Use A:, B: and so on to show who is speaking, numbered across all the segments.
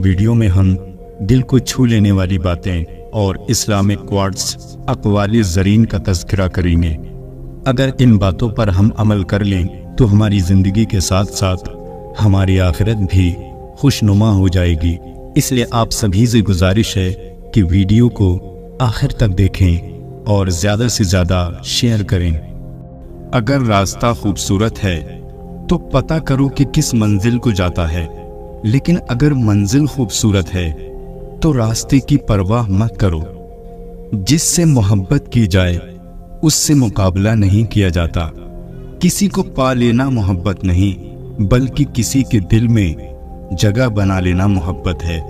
A: Video میں ہم دل کو چھو لینے والی باتیں اور اسلامک کوٹس اقوال زرین کا تذکرہ کریں گے۔ اگر ان باتوں پر ہم عمل کر لیں تو ہماری زندگی کے ساتھ ساتھ ہماری آخرت بھی خوشنما ہو جائے گی۔ اس لیے آپ سبھی سے گزارش ہے کہ ویڈیو کو آخر تک دیکھیں اور زیادہ سے زیادہ شیئر کریں۔ اگر راستہ خوبصورت ہے تو پتہ کرو کہ کس منزل کو جاتا ہے، لیکن اگر منزل خوبصورت ہے تو راستے کی پرواہ مت کرو۔ جس سے محبت کی جائے اس سے مقابلہ نہیں کیا جاتا۔ کسی کو پا لینا محبت نہیں، بلکہ کسی کے دل میں جگہ بنا لینا محبت ہے۔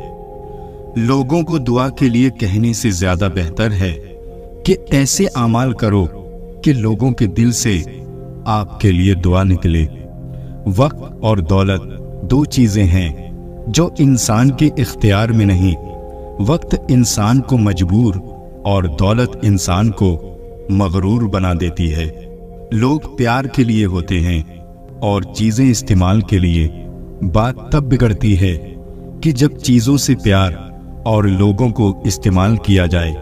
A: لوگوں کو دعا کے لیے کہنے سے زیادہ بہتر ہے کہ ایسے اعمال کرو کہ لوگوں کے دل سے آپ کے لیے دعا نکلے۔ وقت اور دولت دو چیزیں ہیں جو انسان کے اختیار میں نہیں۔ وقت انسان کو مجبور اور دولت انسان کو مغرور بنا دیتی ہے۔ لوگ پیار کے لیے ہوتے ہیں اور چیزیں استعمال کے لیے۔ بات تب بگڑتی ہے کہ جب چیزوں سے پیار اور لوگوں کو استعمال کیا جائے۔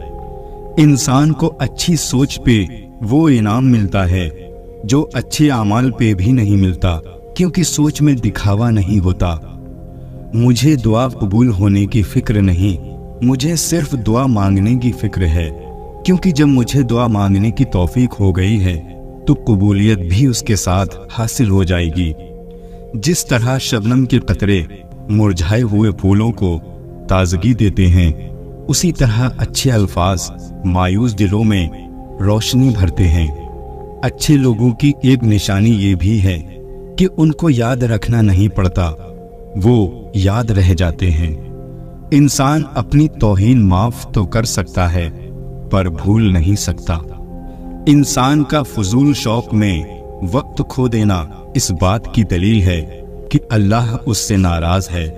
A: انسان کو اچھی سوچ پہ وہ انعام ملتا ہے جو اچھے اعمال پہ بھی نہیں ملتا، کیونکہ سوچ میں دکھاوا نہیں ہوتا۔ مجھے دعا قبول ہونے کی فکر نہیں، مجھے صرف دعا مانگنے کی فکر ہے، کیونکہ جب مجھے دعا مانگنے کی توفیق ہو گئی ہے تو قبولیت بھی اس کے ساتھ حاصل ہو جائے گی۔ جس طرح شبنم کے قطرے مرجھائے ہوئے پھولوں کو تازگی دیتے ہیں، اسی طرح اچھے الفاظ مایوس دلوں میں روشنی بھرتے ہیں۔ اچھے لوگوں کی ایک نشانی یہ بھی ہے کہ ان کو یاد رکھنا نہیں پڑتا، وہ یاد رہ جاتے ہیں۔ انسان اپنی توہین معاف تو کر سکتا ہے پر بھول نہیں سکتا۔ انسان کا فضول شوق میں وقت کھو دینا اس بات کی دلیل ہے کہ اللہ اس سے ناراض ہے۔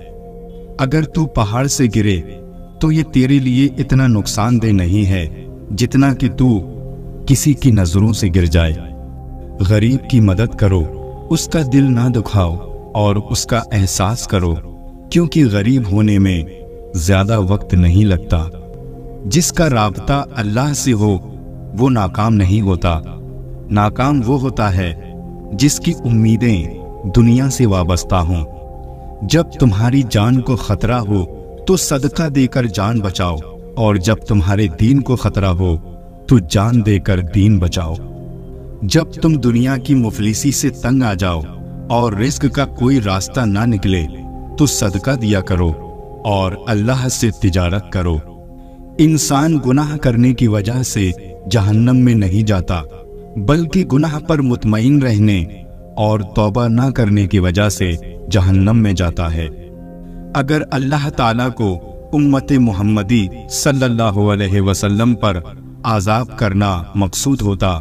A: اگر تو پہاڑ سے گرے تو یہ تیرے لیے اتنا نقصان دہ نہیں ہے جتنا کہ تو کسی کی نظروں سے گر جائے۔ غریب کی مدد کرو، اس کا دل نہ دکھاؤ اور اس کا احساس کرو، کیونکہ غریب ہونے میں زیادہ وقت نہیں لگتا۔ جس کا رابطہ اللہ سے ہو وہ ناکام نہیں ہوتا۔ ناکام وہ ہوتا ہے جس کی امیدیں دنیا سے وابستہ ہوں۔ جب تمہاری جان کو خطرہ ہو تو صدقہ دے کر جان بچاؤ، اور جب تمہارے دین کو خطرہ ہو تو جان دے کر دین بچاؤ۔ جب تم دنیا کی مفلسی سے تنگ آ جاؤ اور رزق کا کوئی راستہ نہ نکلے تو صدقہ دیا کرو اور اللہ سے تجارت کرو۔ انسان گناہ کرنے کی وجہ سے جہنم میں نہیں جاتا، بلکہ گناہ پر مطمئن رہنے اور توبہ نہ کرنے کی وجہ سے جہنم میں جاتا ہے۔ اگر اللہ تعالیٰ کو امت محمدی صلی اللہ علیہ وسلم پر عذاب کرنا مقصود ہوتا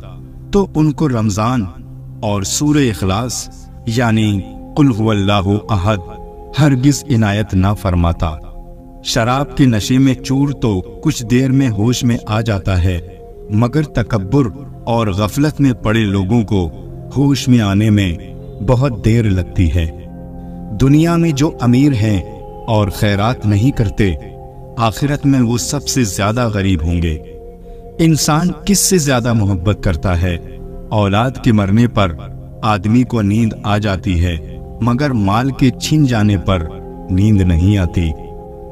A: تو ان کو رمضان اور سورہ اخلاص یعنی قل هو اللہ احد ہرگز عنایت نہ فرماتا۔ شراب کے نشے میں چور تو کچھ دیر میں ہوش میں آ جاتا ہے، مگر تکبر اور غفلت میں پڑے لوگوں کو ہوش میں آنے میں بہت دیر لگتی ہے۔ دنیا میں جو امیر ہیں اور خیرات نہیں کرتے، آخرت میں وہ سب سے زیادہ غریب ہوں گے۔ انسان کس سے زیادہ محبت کرتا ہے؟ اولاد کے مرنے پر آدمی کو نیند آ جاتی ہے، مگر مال کے چھن جانے پر نیند نہیں آتی۔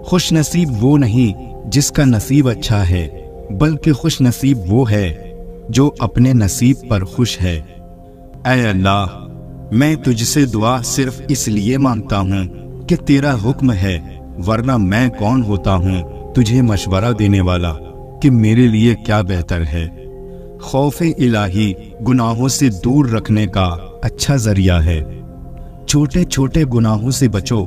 A: خوش نصیب وہ نہیں جس کا نصیب اچھا ہے، بلکہ خوش نصیب وہ ہے جو اپنے نصیب پر خوش ہے۔ اے اللہ، میں تجھ سے دعا صرف اس لیے مانگتا ہوں کہ تیرا حکم ہے، ورنہ میں کون ہوتا ہوں تجھے مشورہ دینے والا کہ میرے لیے کیا بہتر ہے۔ خوف الہی گناہوں سے دور رکھنے کا اچھا ذریعہ ہے۔ چھوٹے چھوٹے گناہوں سے بچو،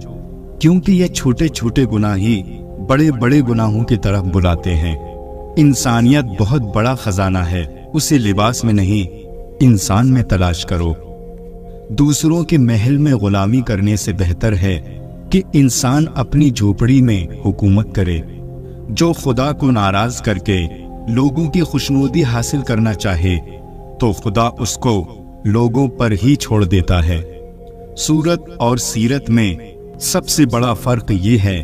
A: کیونکہ یہ چھوٹے چھوٹے گناہ ہی بڑے بڑے گناہوں کی طرف بلاتے ہیں۔ انسانیت بہت بڑا خزانہ ہے، اسے لباس میں نہیں انسان میں تلاش کرو۔ دوسروں کے محل میں غلامی کرنے سے بہتر ہے کہ انسان اپنی جھوپڑی میں حکومت کرے۔ جو خدا کو ناراض کر کے لوگوں کی خوشنودی حاصل کرنا چاہے تو خدا اس کو لوگوں پر ہی چھوڑ دیتا ہے۔ صورت اور سیرت میں سب سے بڑا فرق یہ ہے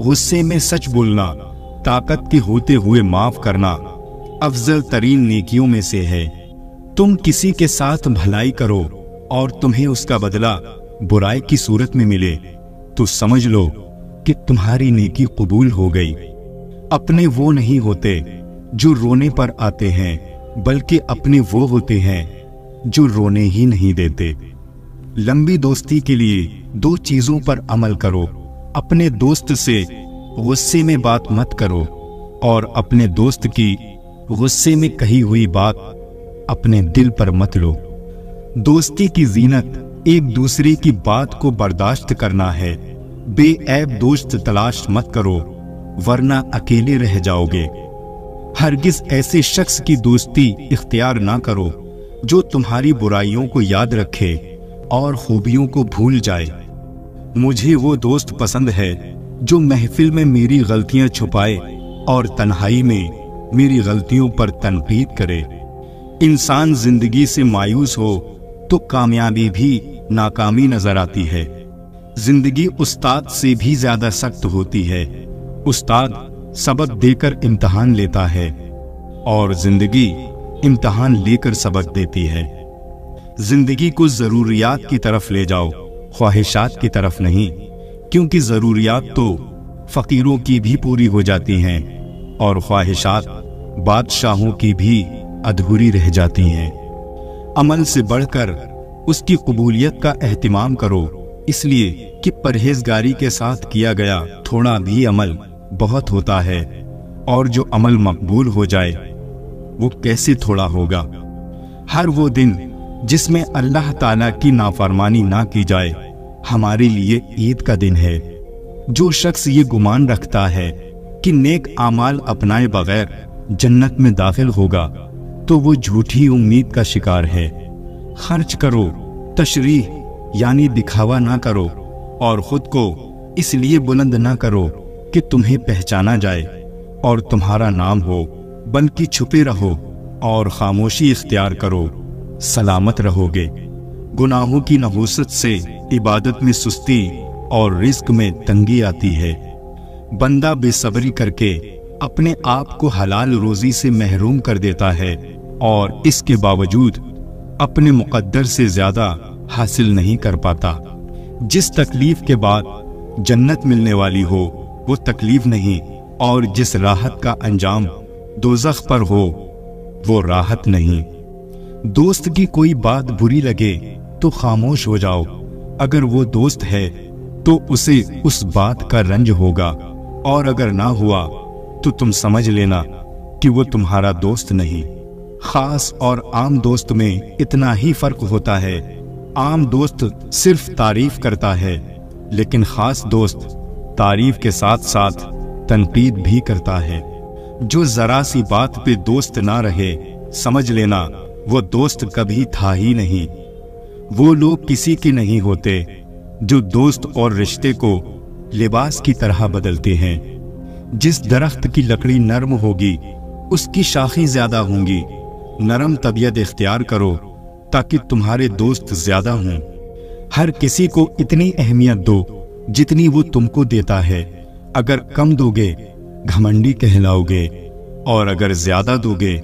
A: غصے میں سچ بولنا، طاقت کے ہوتے ہوئے معاف کرنا افضل ترین نیکیوں میں سے ہے۔ تم کسی کے ساتھ بھلائی کرو اور تمہیں اس کا بدلہ برائی کی صورت میں ملے تو سمجھ لو کہ تمہاری نیکی قبول ہو گئی۔ اپنے وہ نہیں ہوتے جو رونے پر آتے ہیں، بلکہ اپنے وہ ہوتے ہیں جو رونے ہی نہیں دیتے۔ لمبی دوستی کے لیے 2 چیزوں پر عمل کرو۔ اپنے دوست سے غصے میں بات مت کرو اور اپنے دوست کی غصے میں کہی ہوئی بات اپنے دل پر مت لو۔ دوستی کی زینت ایک دوسرے کی بات کو برداشت کرنا ہے۔ بے عیب دوست تلاش مت کرو ورنہ اکیلے رہ جاؤ گے۔ ہرگز ایسے شخص کی دوستی اختیار نہ کرو جو تمہاری برائیوں کو یاد رکھے اور خوبیوں کو بھول جائے۔ مجھے وہ دوست پسند ہے جو محفل میں میری غلطیاں چھپائے اور تنہائی میں میری غلطیوں پر تنقید کرے۔ انسان زندگی سے مایوس ہو تو کامیابی بھی ناکامی نظر آتی ہے۔ زندگی استاد سے بھی زیادہ سخت ہوتی ہے۔ استاد سبق دے کر امتحان لیتا ہے اور زندگی امتحان لے کر سبق دیتی ہے۔ زندگی کو ضروریات کی طرف لے جاؤ، خواہشات کی طرف نہیں، کیونکہ ضروریات تو فقیروں کی بھی پوری ہو جاتی ہیں اور خواہشات بادشاہوں کی بھی ادھوری رہ جاتی ہیں۔ عمل سے بڑھ کر اس کی قبولیت کا اہتمام کرو، اس لیے کہ پرہیزگاری کے ساتھ کیا گیا تھوڑا بھی عمل بہت ہوتا ہے، اور جو عمل مقبول ہو جائے وہ کیسے تھوڑا ہوگا۔ ہر وہ دن جس میں اللہ تعالیٰ کی نافرمانی نہ کی جائے ہمارے لیے عید کا دن ہے۔ جو شخص یہ گمان رکھتا ہے کہ نیک اعمال اپنائے بغیر جنت میں داخل ہوگا تو وہ جھوٹی امید کا شکار ہے۔ خرچ کرو، تشریح یعنی دکھاوا نہ کرو، اور خود کو اس لیے بلند نہ کرو کہ تمہیں پہچانا جائے اور تمہارا نام ہو، بلکہ چھپے رہو اور خاموشی اختیار کرو، سلامت رہو گے۔ گناہوں کی نحوست سے عبادت میں سستی اور رزق میں تنگی آتی ہے۔ بندہ بے صبری کر کے اپنے آپ کو حلال روزی سے محروم کر دیتا ہے اور اس کے باوجود اپنے مقدر سے زیادہ حاصل نہیں کر پاتا۔ جس تکلیف کے بعد جنت ملنے والی ہو وہ تکلیف نہیں، اور جس راحت کا انجام دوزخ پر ہو وہ راحت نہیں۔ دوست کی کوئی بات بری لگے تو خاموش ہو جاؤ، اگر وہ دوست ہے تو اسے اس بات کا رنج ہوگا، اور اگر نہ ہوا تو تم سمجھ لینا کہ وہ تمہارا دوست نہیں۔ خاص اور عام دوست میں اتنا ہی فرق ہوتا ہے، عام دوست صرف تعریف کرتا ہے لیکن خاص دوست تعریف کے ساتھ ساتھ تنقید بھی کرتا ہے۔ جو ذرا سی بات پہ دوست نہ رہے سمجھ لینا وہ دوست کبھی تھا ہی نہیں۔ وہ لوگ کسی کے نہیں ہوتے جو دوست اور رشتے کو لباس کی طرح بدلتے ہیں۔ جس درخت کی لکڑی نرم ہوگی اس کی شاخیں زیادہ ہوں گی۔ نرم طبیعت اختیار کرو تاکہ تمہارے دوست زیادہ ہوں۔ ہر کسی کو اتنی اہمیت دو جتنی وہ تم کو دیتا ہے۔ اگر کم دو گے گھمنڈی کہلاؤ گے، اور اگر زیادہ دو گے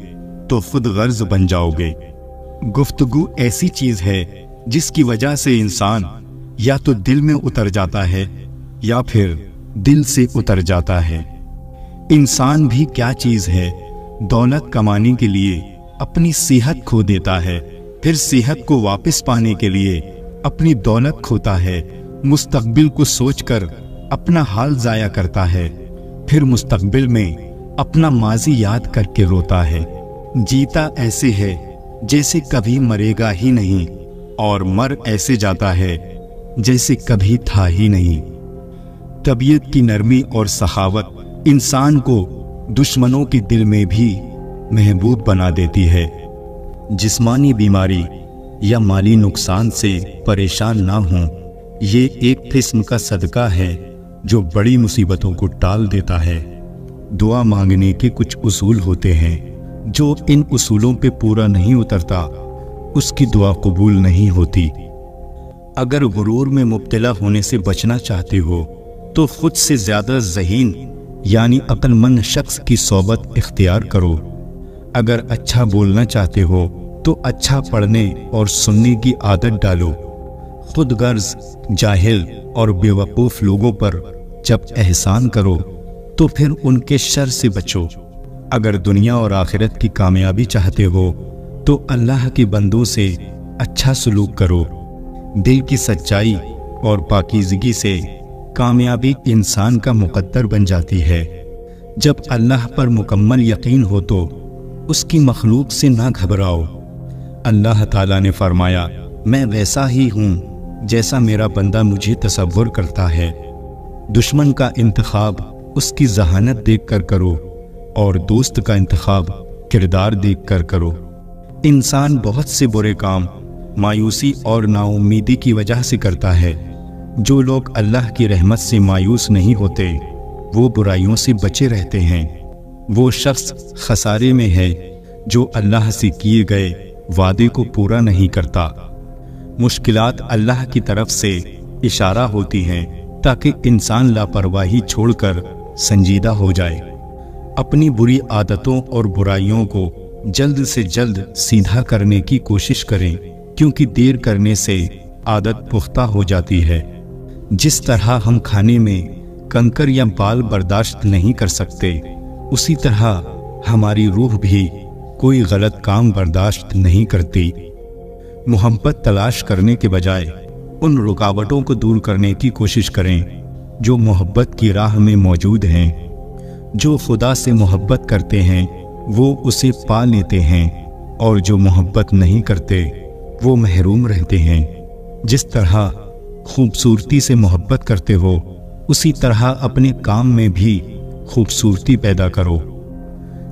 A: تو خود غرض بن جاؤ گے۔ گفتگو ایسی چیز ہے جس کی وجہ سے انسان یا تو دل میں اتر جاتا ہے یا پھر دل سے اتر جاتا ہے۔ انسان بھی کیا چیز ہے، دولت کمانے کے لیے اپنی صحت کھو دیتا ہے، پھر صحت کو واپس پانے کے لیے اپنی دولت کھوتا ہے، مستقبل کو سوچ کر اپنا حال ضائع کرتا ہے، پھر مستقبل میں اپنا ماضی یاد کر کے روتا ہے۔ جیتا ایسے ہے جیسے کبھی مرے گا ہی نہیں، اور مر ایسے جاتا ہے جیسے کبھی تھا ہی نہیں۔ طبیعت کی نرمی اور سخاوت انسان کو دشمنوں کے دل میں بھی محبوب بنا دیتی ہے۔ جسمانی بیماری یا مالی نقصان سے پریشان نہ ہوں، یہ ایک قسم کا صدقہ ہے جو بڑی مصیبتوں کو ٹال دیتا ہے۔ دعا مانگنے کے کچھ اصول ہوتے ہیں، جو ان اصولوں پہ پورا نہیں اترتا اس کی دعا قبول نہیں ہوتی۔ اگر غرور میں مبتلا ہونے سے بچنا چاہتے ہو تو خود سے زیادہ ذہین یعنی عقل مند شخص کی صحبت اختیار کرو۔ اگر اچھا بولنا چاہتے ہو تو اچھا پڑھنے اور سننے کی عادت ڈالو۔ خود غرض، جاہل اور بیوقوف لوگوں پر جب احسان کرو تو پھر ان کے شر سے بچو۔ اگر دنیا اور آخرت کی کامیابی چاہتے ہو تو اللہ کے بندوں سے اچھا سلوک کرو۔ دل کی سچائی اور پاکیزگی سے کامیابی انسان کا مقدر بن جاتی ہے۔ جب اللہ پر مکمل یقین ہو تو اس کی مخلوق سے نہ گھبراؤ۔ اللہ تعالیٰ نے فرمایا، میں ویسا ہی ہوں جیسا میرا بندہ مجھے تصور کرتا ہے۔ دشمن کا انتخاب اس کی ذہانت دیکھ کر کرو اور دوست کا انتخاب کردار دیکھ کر کرو۔ انسان بہت سے برے کام مایوسی اور نا امیدی کی وجہ سے کرتا ہے۔ جو لوگ اللہ کی رحمت سے مایوس نہیں ہوتے وہ برائیوں سے بچے رہتے ہیں۔ وہ شخص خسارے میں ہے جو اللہ سے کیے گئے وعدے کو پورا نہیں کرتا۔ مشکلات اللہ کی طرف سے اشارہ ہوتی ہیں تاکہ انسان لاپرواہی چھوڑ کر سنجیدہ ہو جائے۔ اپنی بری عادتوں اور برائیوں کو جلد سے جلد سیدھا کرنے کی کوشش کریں، کیونکہ دیر کرنے سے عادت پختہ ہو جاتی ہے۔ جس طرح ہم کھانے میں کنکر یا بال برداشت نہیں کر سکتے، اسی طرح ہماری روح بھی کوئی غلط کام برداشت نہیں کرتی۔ محبت تلاش کرنے کے بجائے ان رکاوٹوں کو دور کرنے کی کوشش کریں جو محبت کی راہ میں موجود ہیں۔ جو خدا سے محبت کرتے ہیں وہ اسے پا لیتے ہیں، اور جو محبت نہیں کرتے وہ محروم رہتے ہیں۔ جس طرح خوبصورتی سے محبت کرتے ہو اسی طرح اپنے کام میں بھی خوبصورتی پیدا کرو۔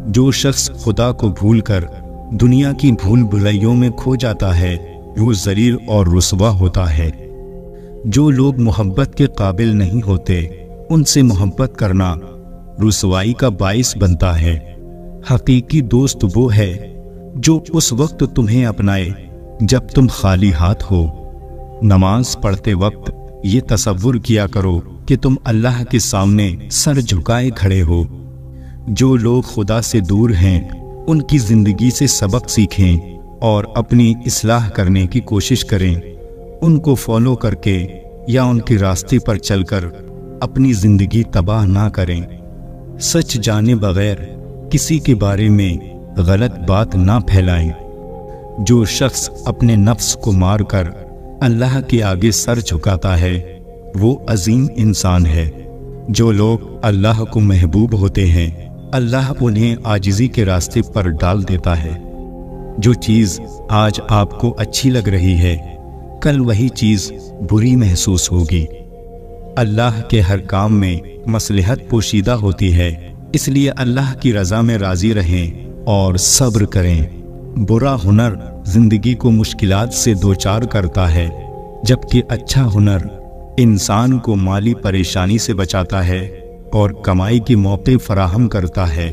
A: جو شخص خدا کو بھول کر دنیا کی بھول بھلائیوں میں کھو جاتا ہے وہ ذلیل اور رسوا ہوتا ہے۔ جو لوگ محبت کے قابل نہیں ہوتے ان سے محبت کرنا رسوائی کا باعث بنتا ہے۔ حقیقی دوست وہ ہے جو اس وقت تمہیں اپنائے جب تم خالی ہاتھ ہو۔ نماز پڑھتے وقت یہ تصور کیا کرو کہ تم اللہ کے سامنے سر جھکائے کھڑے ہو۔ جو لوگ خدا سے دور ہیں ان کی زندگی سے سبق سیکھیں اور اپنی اصلاح کرنے کی کوشش کریں۔ ان کو فالو کر کے یا ان کے راستے پر چل کر اپنی زندگی تباہ نہ کریں۔ سچ جانے بغیر کسی کے بارے میں غلط بات نہ پھیلائیں۔ جو شخص اپنے نفس کو مار کر اللہ کے آگے سر جھکاتا ہے وہ عظیم انسان ہے۔ جو لوگ اللہ کو محبوب ہوتے ہیں اللہ انہیں عاجزی کے راستے پر ڈال دیتا ہے۔ جو چیز آج آپ کو اچھی لگ رہی ہے کل وہی چیز بری محسوس ہوگی۔ اللہ کے ہر کام میں مصلحت پوشیدہ ہوتی ہے، اس لیے اللہ کی رضا میں راضی رہیں اور صبر کریں۔ برا ہنر زندگی کو مشکلات سے دوچار کرتا ہے، جبکہ اچھا ہنر انسان کو مالی پریشانی سے بچاتا ہے اور کمائی کے موقع فراہم کرتا ہے۔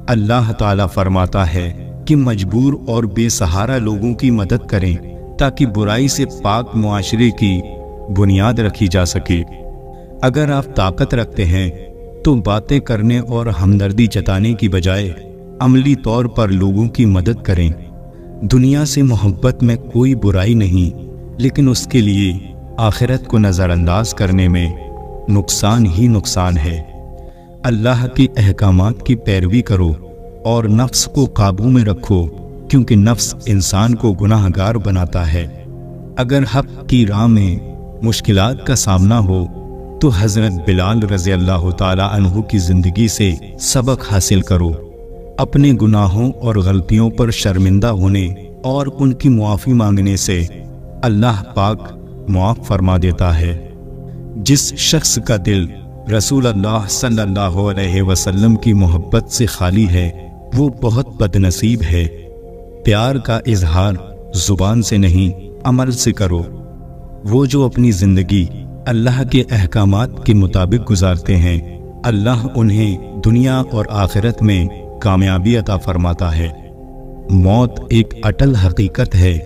A: اللہ تعالیٰ فرماتا ہے کہ مجبور اور بے سہارا لوگوں کی مدد کریں تاکہ برائی سے پاک معاشرے کی بنیاد رکھی جا سکے۔ اگر آپ طاقت رکھتے ہیں تو باتیں کرنے اور ہمدردی جتانے کی بجائے عملی طور پر لوگوں کی مدد کریں۔ دنیا سے محبت میں کوئی برائی نہیں، لیکن اس کے لیے آخرت کو نظر انداز کرنے میں نقصان ہی نقصان ہے۔ اللہ کے احکامات کی پیروی کرو اور نفس کو قابو میں رکھو، کیونکہ نفس انسان کو گناہ گار بناتا ہے۔ اگر حق کی راہ میں مشکلات کا سامنا ہو تو حضرت بلال رضی اللہ تعالیٰ عنہ کی زندگی سے سبق حاصل کرو۔ اپنے گناہوں اور غلطیوں پر شرمندہ ہونے اور ان کی معافی مانگنے سے اللہ پاک معاف فرما دیتا ہے۔ جس شخص کا دل رسول اللہ صلی اللہ علیہ وسلم کی محبت سے خالی ہے وہ بہت بد نصیب ہے۔ پیار کا اظہار زبان سے نہیں عمل سے کرو۔ وہ جو اپنی زندگی اللہ کے احکامات کے مطابق گزارتے ہیں اللہ انہیں دنیا اور آخرت میں کامیابی عطا فرماتا ہے۔ موت ایک اٹل حقیقت ہے،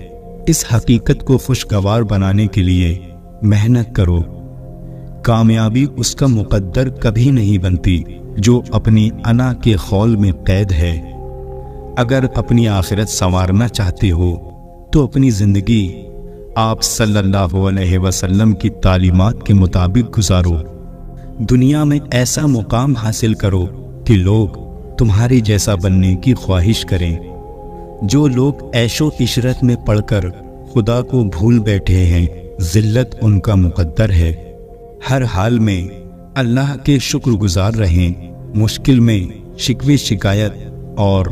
A: اس حقیقت کو خوشگوار بنانے کے لیے محنت کرو۔ کامیابی اس کا مقدر کبھی نہیں بنتی جو اپنی انا کے خول میں قید ہے۔ اگر اپنی آخرت سنوارنا چاہتے ہو تو اپنی زندگی آپ صلی اللہ علیہ وسلم کی تعلیمات کے مطابق گزارو۔ دنیا میں ایسا مقام حاصل کرو کہ لوگ تمہارے جیسا بننے کی خواہش کریں۔ جو لوگ عیش و عشرت میں پڑھ کر خدا کو بھول بیٹھے ہیں، ذلت ان کا مقدر ہے۔ ہر حال میں اللہ کے شکر گزار رہیں، مشکل میں شکوے شکایت اور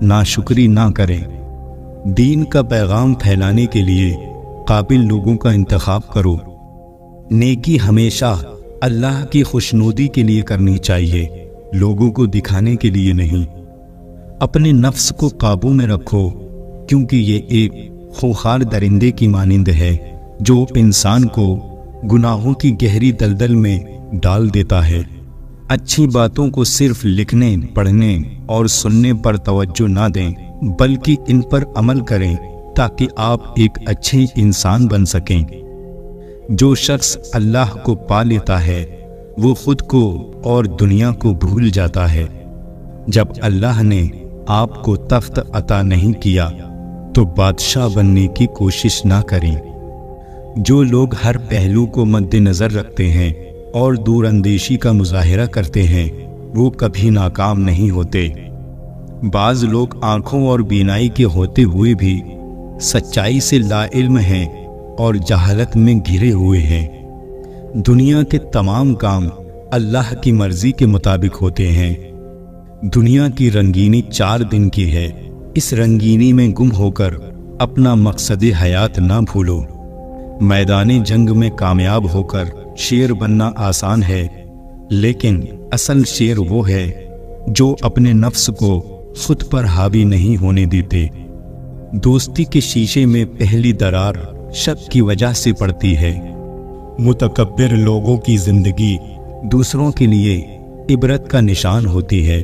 A: ناشکری نہ کریں۔ دین کا پیغام پھیلانے کے لیے قابل لوگوں کا انتخاب کرو۔ نیکی ہمیشہ اللہ کی خوشنودی کے لیے کرنی چاہیے، لوگوں کو دکھانے کے لیے نہیں۔ اپنے نفس کو قابو میں رکھو، کیونکہ یہ ایک خوخار درندے کی مانند ہے جو انسان کو گناہوں کی گہری دلدل میں ڈال دیتا ہے۔ اچھی باتوں کو صرف لکھنے، پڑھنے اور سننے پر توجہ نہ دیں، بلکہ ان پر عمل کریں تاکہ آپ ایک اچھے انسان بن سکیں۔ جو شخص اللہ کو پا لیتا ہے وہ خود کو اور دنیا کو بھول جاتا ہے۔ جب اللہ نے آپ کو تخت عطا نہیں کیا تو بادشاہ بننے کی کوشش نہ کریں۔ جو لوگ ہر پہلو کو مد نظر رکھتے ہیں اور دور اندیشی کا مظاہرہ کرتے ہیں وہ کبھی ناکام نہیں ہوتے۔ بعض لوگ آنکھوں اور بینائی کے ہوتے ہوئے بھی سچائی سے لا علم ہیں اور جہالت میں گھرے ہوئے ہیں۔ دنیا کے تمام کام اللہ کی مرضی کے مطابق ہوتے ہیں۔ دنیا کی رنگینی 4 دن کی ہے، اس رنگینی میں گم ہو کر اپنا مقصد حیات نہ بھولو۔ میدان جنگ میں کامیاب ہو کر شیر بننا آسان ہے، لیکن اصل شیر وہ ہے جو اپنے نفس کو خود پر حاوی نہیں ہونے دیتے۔ دوستی کے شیشے میں پہلی درار شک کی وجہ سے پڑتی ہے۔ متکبر لوگوں کی زندگی دوسروں کے لیے عبرت کا نشان ہوتی ہے۔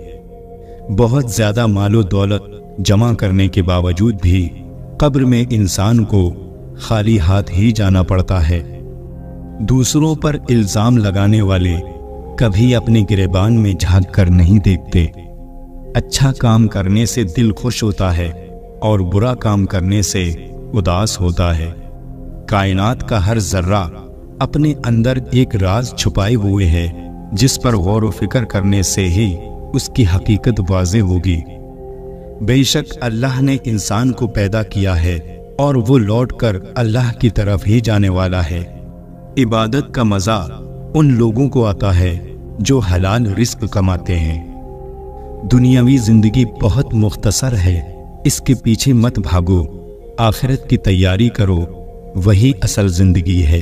A: بہت زیادہ مال و دولت جمع کرنے کے باوجود بھی قبر میں انسان کو خالی ہاتھ ہی جانا پڑتا ہے۔ دوسروں پر الزام لگانے والے کبھی اپنے گریبان میں جھانک کر نہیں دیکھتے۔ اچھا کام کرنے سے دل خوش ہوتا ہے اور برا کام کرنے سے اداس ہوتا ہے۔ کائنات کا ہر ذرہ اپنے اندر ایک راز چھپائے ہوئے ہے جس پر غور و فکر کرنے سے ہی اس کی حقیقت واضح ہوگی۔ بے شک اللہ نے انسان کو پیدا کیا ہے اور وہ لوٹ کر اللہ کی طرف ہی جانے والا ہے۔ عبادت کا مزہ ان لوگوں کو آتا ہے جو حلال رزق کماتے ہیں۔ دنیاوی زندگی بہت مختصر ہے، اس کے پیچھے مت بھاگو، آخرت کی تیاری کرو، وہی اصل زندگی ہے۔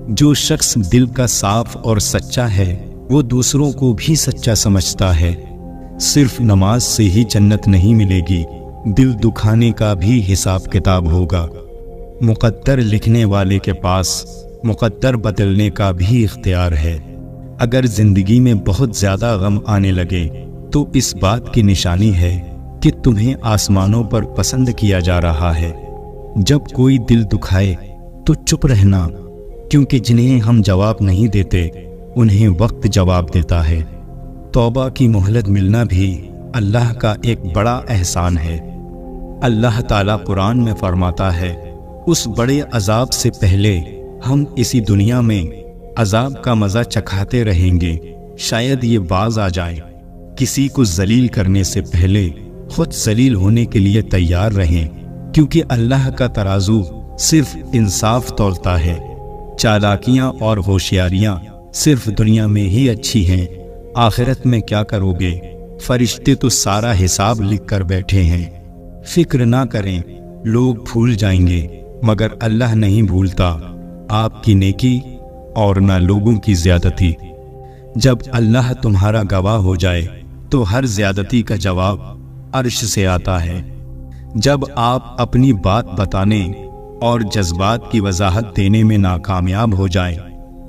A: جو شخص دل کا صاف اور سچا ہے وہ دوسروں کو بھی سچا سمجھتا ہے۔ صرف نماز سے ہی جنت نہیں ملے گی، دل دکھانے کا بھی حساب کتاب ہوگا۔ مقدر لکھنے والے کے پاس مقدر بدلنے کا بھی اختیار ہے۔ اگر زندگی میں بہت زیادہ غم آنے لگے تو اس بات کی نشانی ہے کہ تمہیں آسمانوں پر پسند کیا جا رہا ہے۔ جب کوئی دل دکھائے تو چپ رہنا، کیونکہ جنہیں ہم جواب نہیں دیتے انہیں وقت جواب دیتا ہے۔ توبہ کی مہلت ملنا بھی اللہ کا ایک بڑا احسان ہے۔ اللہ تعالیٰ قرآن میں فرماتا ہے، اس بڑے عذاب سے پہلے ہم اسی دنیا میں عذاب کا مزہ چکھاتے رہیں گے، شاید یہ باز آ جائے۔ کسی کو ذلیل کرنے سے پہلے خود ذلیل ہونے کے لیے تیار رہیں، کیونکہ اللہ کا ترازو صرف انصاف تولتا ہے۔ چالاکیاں اور ہوشیاریاں صرف دنیا میں ہی اچھی ہیں، آخرت میں کیا کرو گے؟ فرشتے تو سارا حساب لکھ کر بیٹھے ہیں۔ فکر نہ کریں، لوگ بھول جائیں گے مگر اللہ نہیں بھولتا آپ کی نیکی اور نہ لوگوں کی زیادتی۔ جب اللہ تمہارا گواہ ہو جائے تو ہر زیادتی کا جواب عرش سے آتا ہے۔ جب آپ اپنی بات بتانے اور جذبات کی وضاحت دینے میں ناکامیاب ہو جائیں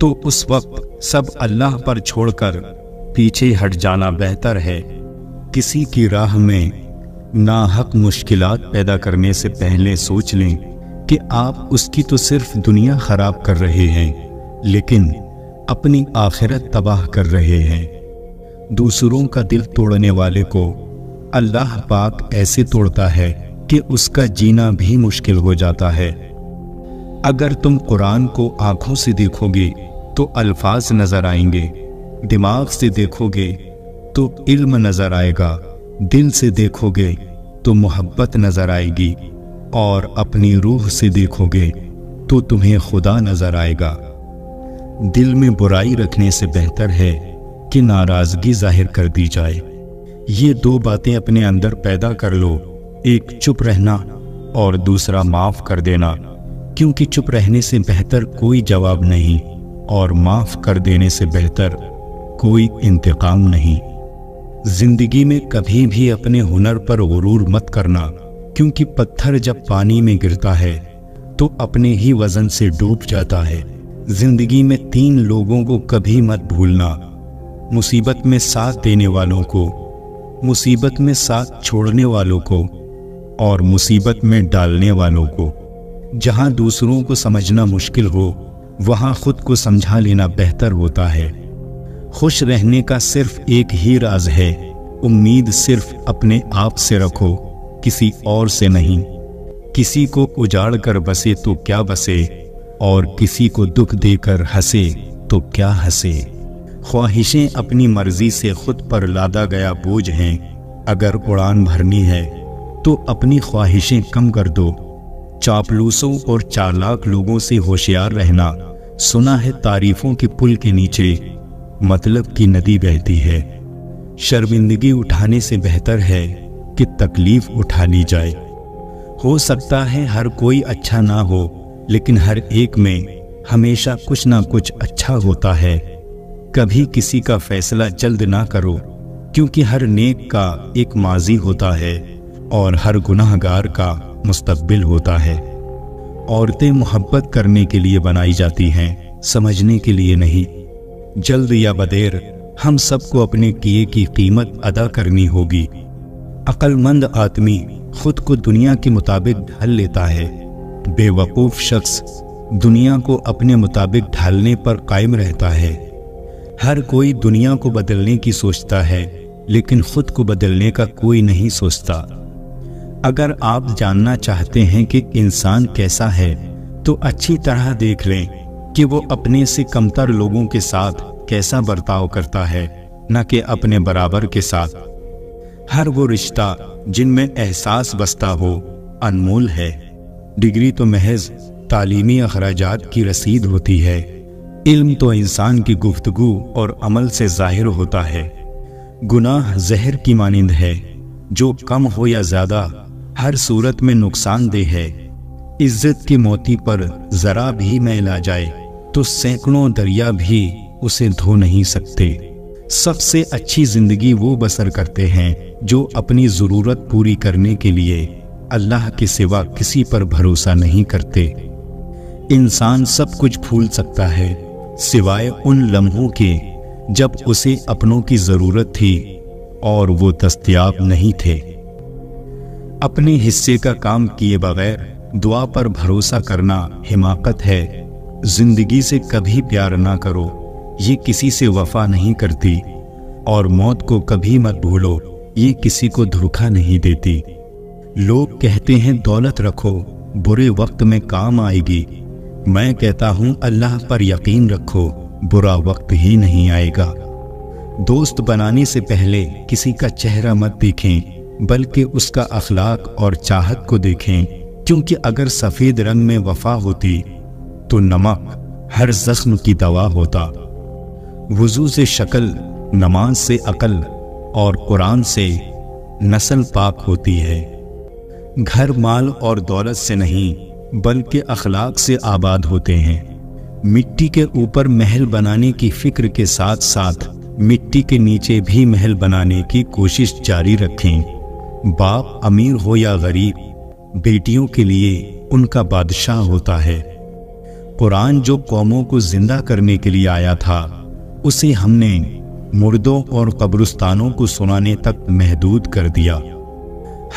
A: تو اس وقت سب اللہ پر چھوڑ کر پیچھے ہٹ جانا بہتر ہے۔ کسی کی راہ میں ناحق مشکلات پیدا کرنے سے پہلے سوچ لیں کہ آپ اس کی تو صرف دنیا خراب کر رہے ہیں، لیکن اپنی آخرت تباہ کر رہے ہیں۔ دوسروں کا دل توڑنے والے کو اللہ پاک ایسے توڑتا ہے کہ اس کا جینا بھی مشکل ہو جاتا ہے۔ اگر تم قرآن کو آنکھوں سے دیکھو گے تو الفاظ نظر آئیں گے، دماغ سے دیکھو گے تو علم نظر آئے گا، دل سے دیکھو گے تو محبت نظر آئے گی، اور اپنی روح سے دیکھو گے تو تمہیں خدا نظر آئے گا۔ دل میں برائی رکھنے سے بہتر ہے کہ ناراضگی ظاہر کر دی جائے۔ یہ دو باتیں اپنے اندر پیدا کر لو، ایک چپ رہنا اور دوسرا معاف کر دینا، کیونکہ چپ رہنے سے بہتر کوئی جواب نہیں اور معاف کر دینے سے بہتر کوئی انتقام نہیں۔ زندگی میں کبھی بھی اپنے ہنر پر غرور مت کرنا، کیونکہ پتھر جب پانی میں گرتا ہے تو اپنے ہی وزن سے ڈوب جاتا ہے۔ زندگی میں 3 لوگوں کو کبھی مت بھولنا، مصیبت میں ساتھ دینے والوں کو، مصیبت میں ساتھ چھوڑنے والوں کو، اور مصیبت میں ڈالنے والوں کو۔ جہاں دوسروں کو سمجھنا مشکل ہو وہاں خود کو سمجھا لینا بہتر ہوتا ہے۔ خوش رہنے کا صرف ایک ہی راز ہے، امید صرف اپنے آپ سے رکھو، کسی اور سے نہیں۔ کسی کو اجاڑ کر بسے تو کیا بسے، اور کسی کو دکھ دے کر ہنسے تو کیا ہنسے۔ خواہشیں اپنی مرضی سے خود پر لادا گیا بوجھ ہیں، اگر اڑان بھرنی ہے تو اپنی خواہشیں کم کر دو۔ چاپلوسوں اور چالاک لوگوں سے ہوشیار رہنا، سنا ہے تعریفوں کے پل کے نیچے مطلب کی ندی بہتی ہے۔ شرمندگی اٹھانے سے بہتر ہے کہ تکلیف اٹھا لی جائے۔ ہو سکتا ہے ہر کوئی اچھا نہ ہو، لیکن ہر ایک میں ہمیشہ کچھ نہ کچھ اچھا ہوتا ہے۔ کبھی کسی کا فیصلہ جلد نہ کرو، کیونکہ ہر نیک کا ایک ماضی ہوتا ہے اور ہر گناہ گار کا مستقبل ہوتا ہے۔ عورتیں محبت کرنے کے لیے بنائی جاتی ہیں، سمجھنے کے لیے نہیں۔ جلد یا بدیر ہم سب کو اپنے کیے کی قیمت ادا کرنی ہوگی۔ عقل مند آدمی خود کو دنیا کے مطابق ڈھال لیتا ہے، بے وقوف شخص دنیا کو اپنے مطابق ڈھالنے پر قائم رہتا ہے۔ ہر کوئی دنیا کو بدلنے کی سوچتا ہے، لیکن خود کو بدلنے کا کوئی نہیں سوچتا۔ اگر آپ جاننا چاہتے ہیں کہ انسان کیسا ہے تو اچھی طرح دیکھ لیں کہ وہ اپنے سے کمتر لوگوں کے ساتھ کیسا برتاؤ کرتا ہے، نہ کہ اپنے برابر کے ساتھ۔ ہر وہ رشتہ جن میں احساس بستا ہو انمول ہے۔ ڈگری تو محض تعلیمی اخراجات کی رسید ہوتی ہے، علم تو انسان کی گفتگو اور عمل سے ظاہر ہوتا ہے۔ گناہ زہر کی مانند ہے، جو کم ہو یا زیادہ ہر صورت میں نقصان دہ ہے۔ عزت کے موتی پر ذرا بھی میل آ جائے تو سینکڑوں دریا بھی اسے دھو نہیں سکتے۔ سب سے اچھی زندگی وہ بسر کرتے ہیں جو اپنی ضرورت پوری کرنے کے لیے اللہ کے سوا کسی پر بھروسہ نہیں کرتے۔ انسان سب کچھ بھول سکتا ہے سوائے ان لمحوں کے جب اسے اپنوں کی ضرورت تھی اور وہ دستیاب نہیں تھے۔ اپنے حصے کا کام کیے بغیر دعا پر بھروسہ کرنا حماقت ہے۔ زندگی سے کبھی پیار نہ کرو، یہ کسی سے وفا نہیں کرتی، اور موت کو کبھی مت بھولو، یہ کسی کو دھوکہ نہیں دیتی۔ لوگ کہتے ہیں دولت رکھو، برے وقت میں کام آئے گی۔ میں کہتا ہوں اللہ پر یقین رکھو، برا وقت ہی نہیں آئے گا۔ دوست بنانے سے پہلے کسی کا چہرہ مت دیکھیں، بلکہ اس کا اخلاق اور چاہت کو دیکھیں، کیونکہ اگر سفید رنگ میں وفا ہوتی تو نمک ہر زخم کی دوا ہوتا۔ وضو سے شکل، نماز سے عقل، اور قرآن سے نسل پاک ہوتی ہے۔ گھر مال اور دولت سے نہیں بلکہ اخلاق سے آباد ہوتے ہیں۔ مٹی کے اوپر محل بنانے کی فکر کے ساتھ ساتھ مٹی کے نیچے بھی محل بنانے کی کوشش جاری رکھیں۔ باپ امیر ہو یا غریب، بیٹیوں کے لیے ان کا بادشاہ ہوتا ہے۔ قرآن جو قوموں کو زندہ کرنے کے لیے آیا تھا، اسے ہم نے مردوں اور قبرستانوں کو سنانے تک محدود کر دیا۔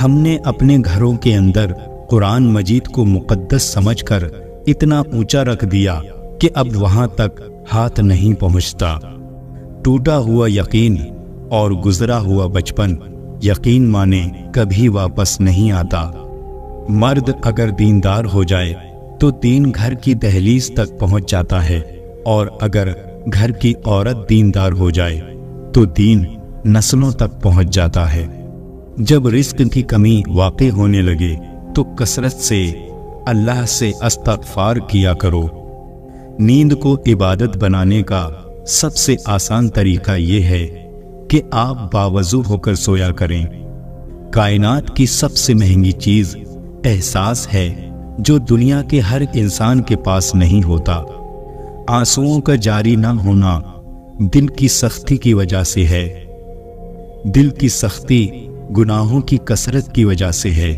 A: ہم نے اپنے گھروں کے اندر قرآن مجید کو مقدس سمجھ کر اتنا اونچا رکھ دیا کہ اب وہاں تک ہاتھ نہیں پہنچتا۔ ٹوٹا ہوا یقین اور گزرا ہوا بچپن یقین مانے کبھی واپس نہیں آتا۔ مرد اگر دیندار ہو جائے تو دین گھر کی دہلیز تک پہنچ جاتا ہے، اور اگر گھر کی عورت دیندار ہو جائے تو دین نسلوں تک پہنچ جاتا ہے۔ جب رزق کی کمی واقع ہونے لگے تو کثرت سے اللہ سے استغفار کیا کرو۔ نیند کو عبادت بنانے کا سب سے آسان طریقہ یہ ہے کہ آپ باوضو ہو کر سویا کریں۔ کائنات کی سب سے مہنگی چیز احساس ہے جو دنیا کے ہر انسان کے پاس نہیں ہوتا۔ آنسوؤں کا جاری نہ ہونا دل کی سختی کی وجہ سے ہے۔ دل کی سختی گناہوں کی کثرت کی وجہ سے ہے۔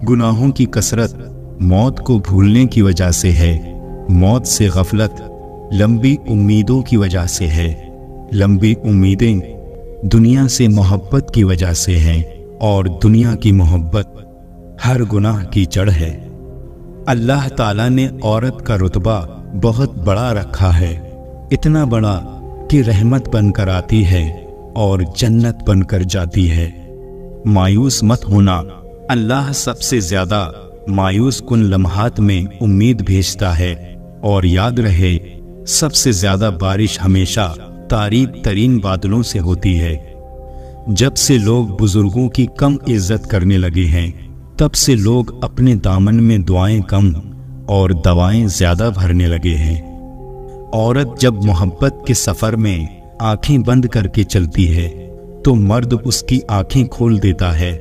A: گناہوں کی کثرت موت کو بھولنے کی وجہ سے ہے۔ موت سے غفلت لمبی امیدوں کی وجہ سے ہے۔ لمبی امیدیں دنیا سے محبت کی وجہ سے ہیں، اور دنیا کی محبت ہر گناہ کی جڑ ہے۔ اللہ تعالیٰ نے عورت کا رتبہ بہت بڑا رکھا ہے، اتنا بڑا کہ رحمت بن کر آتی ہے اور جنت بن کر جاتی ہے۔ مایوس مت ہونا، اللہ سب سے زیادہ مایوس کن لمحات میں امید بھیجتا ہے، اور یاد رہے سب سے زیادہ بارش ہمیشہ تاریک ترین بادلوں سے ہوتی ہے۔ جب سے لوگ بزرگوں کی کم عزت کرنے لگے ہیں، تب سے لوگ اپنے دامن میں دعائیں کم اور دوائیں زیادہ بھرنے لگے ہیں۔ عورت جب محبت کے سفر میں آنکھیں بند کر کے چلتی ہے تو مرد اس کی آنکھیں کھول دیتا ہے،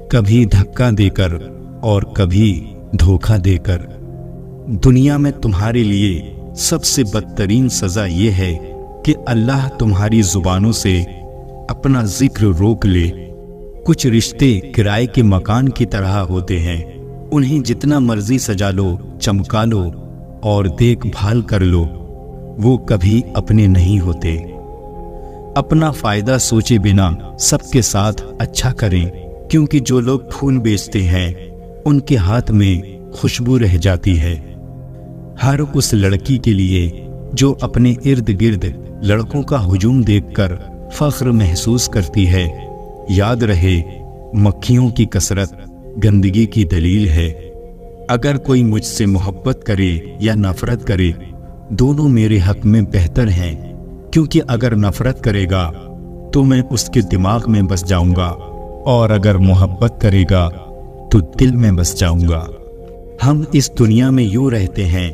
A: کبھی دھکا دے کر اور کبھی دھوکہ دے کر۔ دنیا میں تمہارے لیے سب سے بدترین سزا یہ ہے کہ اللہ تمہاری زبانوں سے اپنا ذکر روک لے۔ کچھ رشتے کرائے کے مکان کی طرح ہوتے ہیں، انہیں جتنا مرضی سجا لو، چمکا لو اور دیکھ بھال کر لو، وہ کبھی اپنے نہیں ہوتے۔ اپنا فائدہ سوچے بنا سب کے ساتھ اچھا کریں، کیونکہ جو لوگ پھول بیچتے ہیں ان کے ہاتھ میں خوشبو رہ جاتی ہے۔ ہر اس لڑکی کے لیے جو اپنے ارد گرد لڑکوں کا ہجوم دیکھ کر فخر محسوس کرتی ہے، یاد رہے مکھیوں کی کثرت گندگی کی دلیل ہے۔ اگر کوئی مجھ سے محبت کرے یا نفرت کرے، دونوں میرے حق میں بہتر ہیں، کیونکہ اگر نفرت کرے گا تو میں اس کے دماغ میں بس جاؤں گا، اور اگر محبت کرے گا تو دل میں بس جاؤں گا۔ ہم اس دنیا میں یوں رہتے ہیں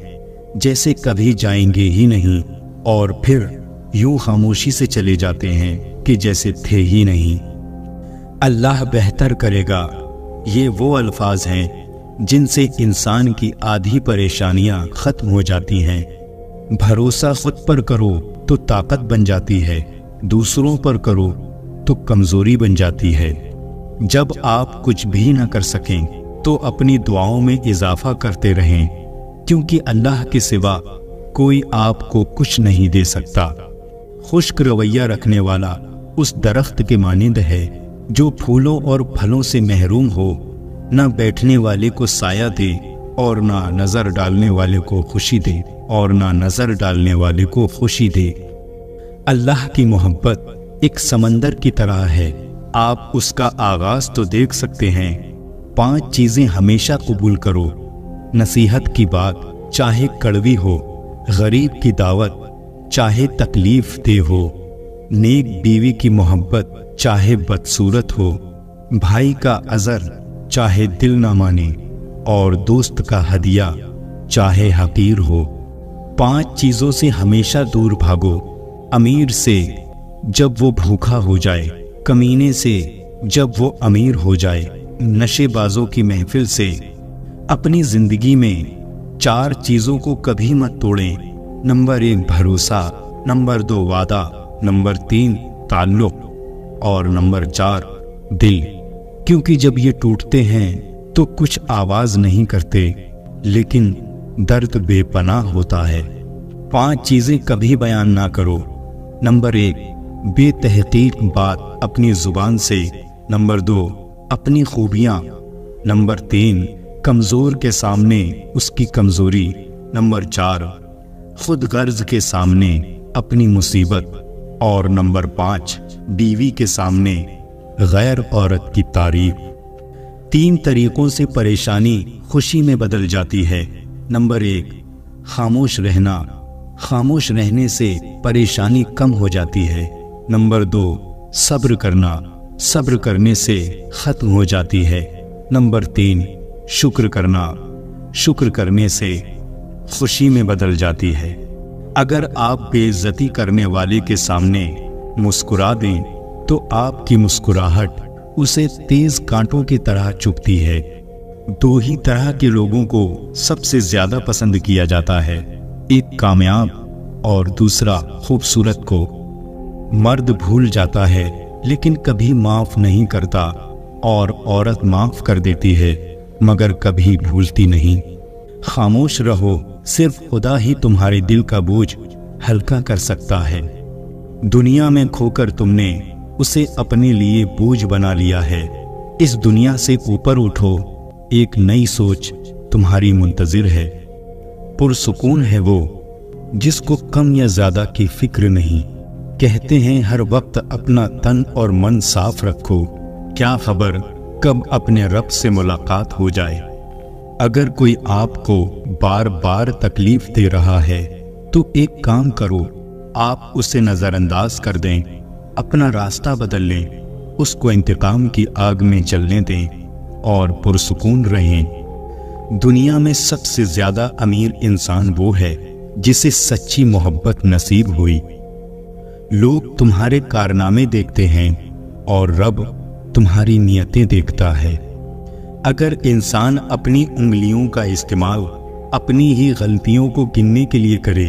A: جیسے کبھی جائیں گے ہی نہیں، اور پھر یوں خاموشی سے چلے جاتے ہیں کہ جیسے تھے ہی نہیں۔ اللہ بہتر کرے گا، یہ وہ الفاظ ہیں جن سے انسان کی آدھی پریشانیاں ختم ہو جاتی ہیں۔ بھروسہ خود پر کرو تو طاقت بن جاتی ہے، دوسروں پر کرو تو کمزوری بن جاتی ہے۔ جب آپ کچھ بھی نہ کر سکیں تو اپنی دعاؤں میں اضافہ کرتے رہیں، کیونکہ اللہ کے سوا کوئی آپ کو کچھ نہیں دے سکتا۔ خشک رویہ رکھنے والا اس درخت کے مانند ہے جو پھولوں اور پھلوں سے محروم ہو، نہ بیٹھنے والے کو سایہ دے اور نہ نظر ڈالنے والے کو خوشی دے، اور نہ نظر ڈالنے والے کو خوشی دے۔ اللہ کی محبت ایک سمندر کی طرح ہے، آپ اس کا آغاز تو دیکھ سکتے ہیں۔ 5 چیزیں ہمیشہ قبول کرو: نصیحت کی بات چاہے کڑوی ہو، غریب کی دعوت چاہے تکلیف دہ ہو، نیک بیوی کی محبت چاہے بدصورت ہو، بھائی کا عذر چاہے دل نہ مانے، اور دوست کا ہدیہ چاہے حقیر ہو۔ 5 چیزوں سے ہمیشہ دور بھاگو: امیر سے جب وہ بھوکا ہو جائے، کمینے سے جب وہ امیر ہو جائے، نشے بازوں کی محفل سے۔ اپنی زندگی میں 4 چیزوں کو کبھی مت توڑیں: نمبر 1 بھروسہ، نمبر 2 وعدہ، نمبر 3 تعلق، اور نمبر 4 دل، کیونکہ جب یہ ٹوٹتے ہیں تو کچھ آواز نہیں کرتے، لیکن درد بے پناہ ہوتا ہے۔ 5 چیزیں کبھی بیان نہ کرو: نمبر 1 بے تحقیق بات اپنی زبان سے، نمبر 2 اپنی خوبیاں، نمبر 3 کمزور کے سامنے اس کی کمزوری، نمبر 4 خود غرض کے سامنے اپنی مصیبت، اور نمبر 5 بیوی کے سامنے غیر عورت کی تعریف۔ 3 طریقوں سے پریشانی خوشی میں بدل جاتی ہے۔ نمبر 1 خاموش رہنا، خاموش رہنے سے پریشانی کم ہو جاتی ہے۔ نمبر 2 صبر کرنا، صبر کرنے سے ختم ہو جاتی ہے۔ نمبر 3 شکر کرنا، شکر کرنے سے خوشی میں بدل جاتی ہے۔ اگر آپ بے عزتی کرنے والے کے سامنے مسکرا دیں تو آپ کی مسکراہٹ اسے تیز کانٹوں کی طرح چبھتی ہے۔ 2 ہی طرح کے لوگوں کو سب سے زیادہ پسند کیا جاتا ہے، ایک کامیاب اور دوسرا خوبصورت کو۔ مرد بھول جاتا ہے لیکن کبھی معاف نہیں کرتا، اور عورت معاف کر دیتی ہے مگر کبھی بھولتی نہیں۔ خاموش رہو، صرف خدا ہی تمہارے دل کا بوجھ ہلکا کر سکتا ہے۔ دنیا میں کھو کر تم نے اسے اپنے لیے بوجھ بنا لیا ہے۔ اس دنیا سے اوپر اٹھو، ایک نئی سوچ تمہاری منتظر ہے۔ پرسکون ہے وہ جس کو کم یا زیادہ کی فکر نہیں۔ کہتے ہیں ہر وقت اپنا تن اور من صاف رکھو، کیا خبر کب اپنے رب سے ملاقات ہو جائے۔ اگر کوئی آپ کو بار بار تکلیف دے رہا ہے تو ایک کام کرو، آپ اسے نظر انداز کر دیں، اپنا راستہ بدل لیں، اس کو انتقام کی آگ میں جلنے دیں اور پرسکون رہیں۔ دنیا میں سب سے زیادہ امیر انسان وہ ہے جسے سچی محبت نصیب ہوئی۔ لوگ تمہارے کارنامے دیکھتے ہیں اور رب تمہاری نیتیں دیکھتا ہے۔ اگر انسان اپنی انگلیوں کا استعمال اپنی ہی غلطیوں کو گننے کے لیے کرے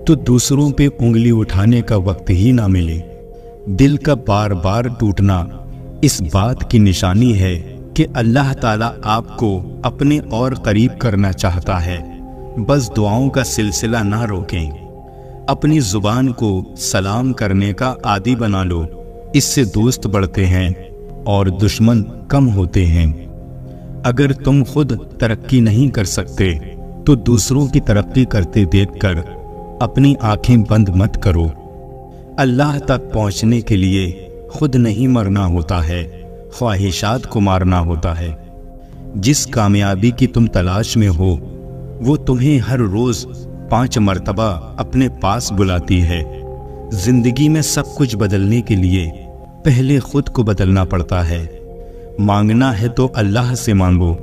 A: تو دوسروں پہ انگلی اٹھانے کا وقت ہی نہ ملے۔ دل کا بار بار ٹوٹنا اس بات کی نشانی ہے کہ اللہ تعالیٰ آپ کو اپنے اور قریب کرنا چاہتا ہے۔ بس دعاؤں کا سلسلہ نہ روکیں۔ اپنی زبان کو سلام کرنے کا عادی بنا لو، اس سے دوست بڑھتے ہیں اور دشمن کم ہوتے ہیں۔ اگر تم خود ترقی نہیں کر سکتے تو دوسروں کی ترقی کرتے دیکھ کر اپنی آنکھیں بند مت کرو۔ اللہ تک پہنچنے کے لیے خود نہیں مرنا ہوتا ہے، خواہشات کو مارنا ہوتا ہے۔ جس کامیابی کی تم تلاش میں ہو وہ تمہیں ہر روز 5 مرتبہ اپنے پاس بلاتی ہے۔ زندگی میں سب کچھ بدلنے کے لیے پہلے خود کو بدلنا پڑتا ہے۔ مانگنا ہے تو اللہ سے مانگو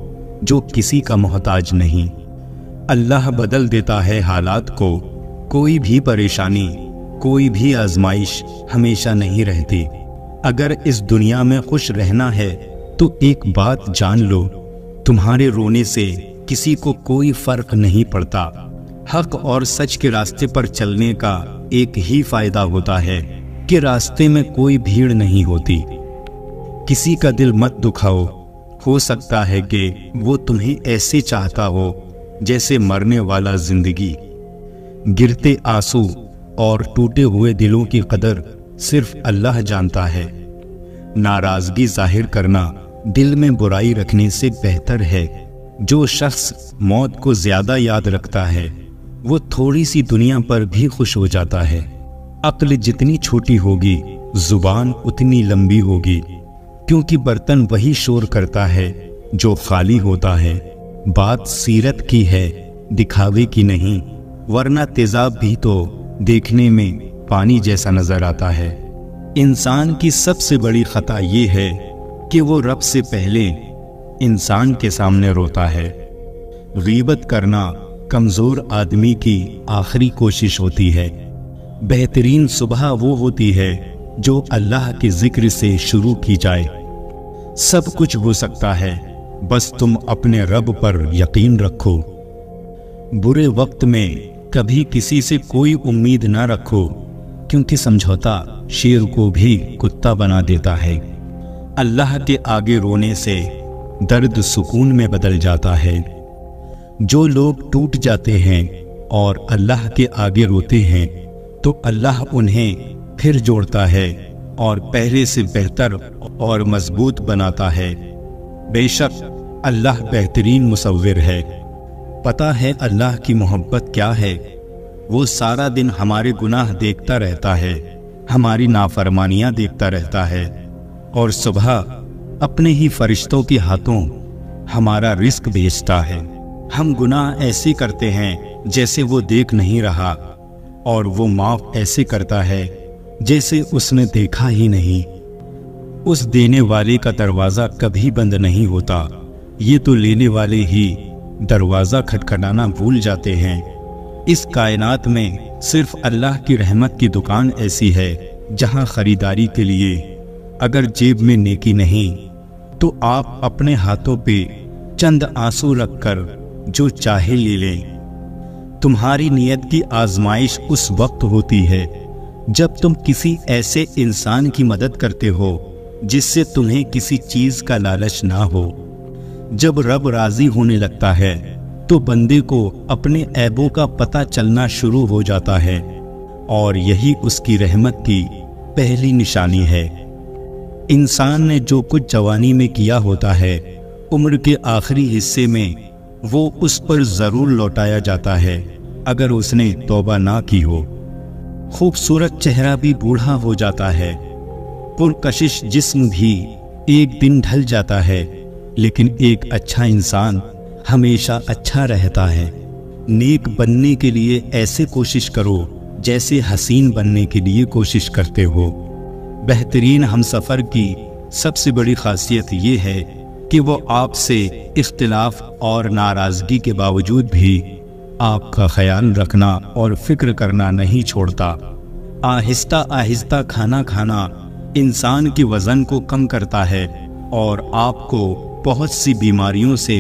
A: جو کسی کا محتاج نہیں۔ اللہ بدل دیتا ہے حالات کو، کوئی بھی پریشانی، کوئی بھی آزمائش ہمیشہ نہیں رہتی۔ اگر اس دنیا میں خوش رہنا ہے تو ایک بات جان لو، تمہارے رونے سے کسی کو کوئی فرق نہیں پڑتا۔ حق اور سچ کے راستے پر چلنے کا ایک ہی فائدہ ہوتا ہے کہ راستے میں کوئی بھیڑ نہیں ہوتی۔ کسی کا دل مت دکھاؤ، ہو سکتا ہے کہ وہ تمہیں ایسے چاہتا ہو جیسے مرنے والا زندگی۔ گرتے آنسو اور ٹوٹے ہوئے دلوں کی قدر صرف اللہ جانتا ہے۔ ناراضگی ظاہر کرنا دل میں برائی رکھنے سے بہتر ہے۔ جو شخص موت کو زیادہ یاد رکھتا ہے وہ تھوڑی سی دنیا پر بھی خوش ہو جاتا ہے۔ عقل جتنی چھوٹی ہوگی زبان اتنی لمبی ہوگی، کیونکہ برتن وہی شور کرتا ہے جو خالی ہوتا ہے۔ بات سیرت کی ہے، دکھاوے کی نہیں، ورنہ تیزاب بھی تو دیکھنے میں پانی جیسا نظر آتا ہے۔ انسان کی سب سے بڑی خطا یہ ہے کہ وہ رب سے پہلے انسان کے سامنے روتا ہے۔ غیبت کرنا کمزور آدمی کی آخری کوشش ہوتی ہے۔ بہترین صبح وہ ہوتی ہے جو اللہ کے ذکر سے شروع کی جائے۔ سب کچھ ہو سکتا ہے، بس تم اپنے رب پر یقین رکھو۔ برے وقت میں کبھی کسی سے کوئی امید نہ رکھو، کیونکہ سمجھوتا شیر کو بھی کتا بنا دیتا ہے۔ اللہ کے آگے رونے سے درد سکون میں بدل جاتا ہے۔ جو لوگ ٹوٹ جاتے ہیں اور اللہ کے آگے روتے ہیں تو اللہ انہیں پھر جوڑتا ہے اور پہلے سے بہتر اور مضبوط بناتا ہے۔ بے شک اللہ بہترین مصور ہے۔ پتہ ہے اللہ کی محبت کیا ہے؟ وہ سارا دن ہمارے گناہ دیکھتا رہتا ہے، ہماری نافرمانیاں دیکھتا رہتا ہے، اور صبح اپنے ہی فرشتوں کے ہاتھوں ہمارا رزق بیچتا ہے۔ ہم گناہ ایسے کرتے ہیں جیسے وہ دیکھ نہیں رہا، اور وہ معاف ایسے کرتا ہے جیسے اس نے دیکھا ہی نہیں۔ اس دینے والے کا دروازہ کبھی بند نہیں ہوتا، یہ تو لینے والے ہی دروازہ کھٹکھٹانا بھول جاتے ہیں۔ اس کائنات میں صرف اللہ کی رحمت کی دکان ایسی ہے جہاں خریداری کے لیے اگر جیب میں نیکی نہیں تو آپ اپنے ہاتھوں پہ چند آنسو رکھ کر جو چاہے لے لیں۔ تمہاری نیت کی آزمائش اس وقت ہوتی ہے جب تم کسی ایسے انسان کی مدد کرتے ہو جس سے تمہیں کسی چیز کا لالچ نہ ہو۔ جب رب راضی ہونے لگتا ہے تو بندے کو اپنے عیبوں کا پتہ چلنا شروع ہو جاتا ہے، اور یہی اس کی رحمت کی پہلی نشانی ہے۔ انسان نے جو کچھ جوانی میں کیا ہوتا ہے، عمر کے آخری حصے میں وہ اس پر ضرور لوٹایا جاتا ہے اگر اس نے توبہ نہ کی ہو۔ خوبصورت چہرہ بھی بوڑھا ہو جاتا ہے، پرکشش جسم بھی ایک دن ڈھل جاتا ہے، لیکن ایک اچھا انسان ہمیشہ اچھا رہتا ہے۔ نیک بننے کے لیے ایسے کوشش کرو جیسے حسین بننے کے لیے کوشش کرتے ہو۔ بہترین ہمسفر کی سب سے بڑی خاصیت یہ ہے کہ وہ آپ سے اختلاف اور ناراضگی کے باوجود بھی آپ کا خیال رکھنا اور فکر کرنا نہیں چھوڑتا۔ آہستہ آہستہ کھانا کھانا انسان کے وزن کو کم کرتا ہے اور آپ کو بہت سی بیماریوں سے